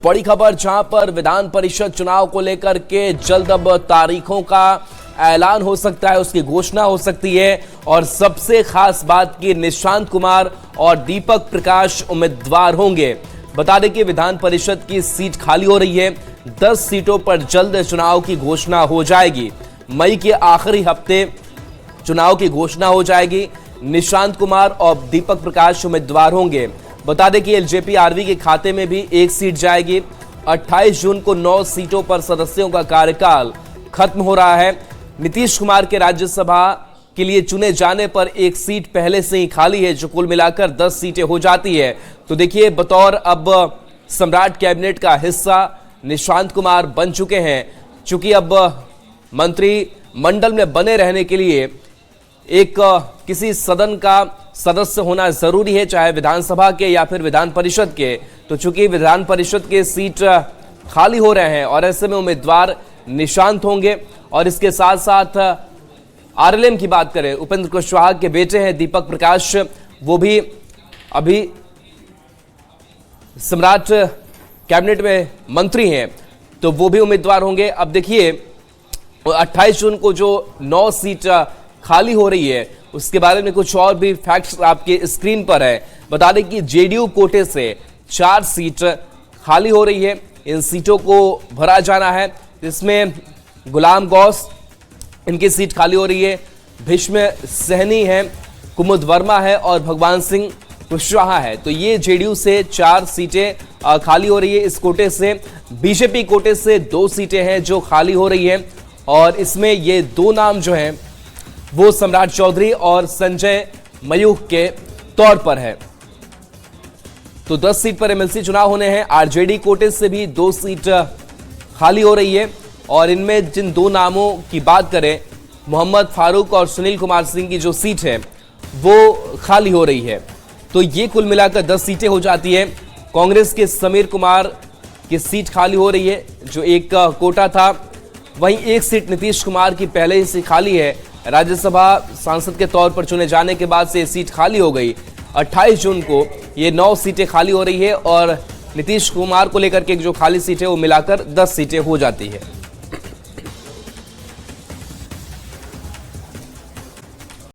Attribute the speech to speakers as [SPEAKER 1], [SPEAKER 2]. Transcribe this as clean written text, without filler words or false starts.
[SPEAKER 1] बड़ी खबर जहां पर विधान परिषद चुनाव को लेकर के जल्द अब तारीखों का ऐलान हो सकता है, उसकी घोषणा हो सकती है। और सबसे खास बात कि निशांत कुमार और दीपक प्रकाश उम्मीदवार होंगे। बता दें कि विधान परिषद की सीट खाली हो रही है। 10 सीटों पर जल्द चुनाव की घोषणा हो जाएगी। मई के आखिरी हफ्ते चुनाव की घोषणा हो जाएगी। निशांत कुमार और दीपक प्रकाश उम्मीदवार होंगे। बता दें कि एलजेपी आरवी के खाते में भी एक सीट जाएगी। 28 जून को 9 सीटों पर सदस्यों का कार्यकाल खत्म हो रहा है। नीतीश कुमार के राज्यसभा के लिए चुने जाने पर एक सीट पहले से ही खाली है, जो कुल मिलाकर 10 सीटें हो जाती है। तो देखिए, बतौर अब सम्राट कैबिनेट का हिस्सा निशांत कुमार बन चुके हैं। चूंकि अब मंत्री मंडल में बने रहने के लिए एक किसी सदन का सदस्य होना जरूरी है, चाहे विधानसभा के या फिर विधान परिषद के। तो चूंकि विधान परिषद के सीट खाली हो रहे हैं और ऐसे में उम्मीदवार निशांत होंगे। और इसके साथ साथ आरएलएम की बात करें, उपेंद्र कुशवाहा के बेटे हैं दीपक प्रकाश, वो भी अभी सम्राट कैबिनेट में मंत्री हैं, तो वो भी उम्मीदवार होंगे। अब देखिए, 28 जून को जो 9 सीट खाली हो रही है, उसके बारे में कुछ और भी फैक्ट्स आपके स्क्रीन पर है। बता दें कि जेडीयू कोटे से 4 सीट खाली हो रही है। इन सीटों को भरा जाना है। इसमें गुलाम गौस, इनकी सीट खाली हो रही है। भीष्म सहनी है, कुमुद वर्मा है और भगवान सिंह कुशवाहा है। तो ये जेडीयू से 4 सीटें खाली हो रही है। इस कोटे से बीजेपी कोटे से 2 सीटें हैं जो खाली हो रही है। और इसमें ये 2 नाम जो हैं वो सम्राट चौधरी और संजय मयूख के तौर पर है। तो 10 सीट पर एमएलसी चुनाव होने हैं। आरजेडी कोटे से भी 2 सीट खाली हो रही है। और इनमें जिन 2 नामों की बात करें, मोहम्मद फारूक और सुनील कुमार सिंह की जो सीट है वो खाली हो रही है। तो ये कुल मिलाकर 10 सीटें हो जाती है। कांग्रेस के समीर कुमार की सीट खाली हो रही है, जो एक कोटा था। वहीं एक सीट नीतीश कुमार की पहले ही से खाली है। राज्यसभा सांसद के तौर पर चुने जाने के बाद से सीट खाली हो गई। 28 जून को ये 9 सीटें खाली हो रही है और नीतीश कुमार को लेकर के जो खाली सीट है वो मिलाकर 10 सीटें हो जाती है।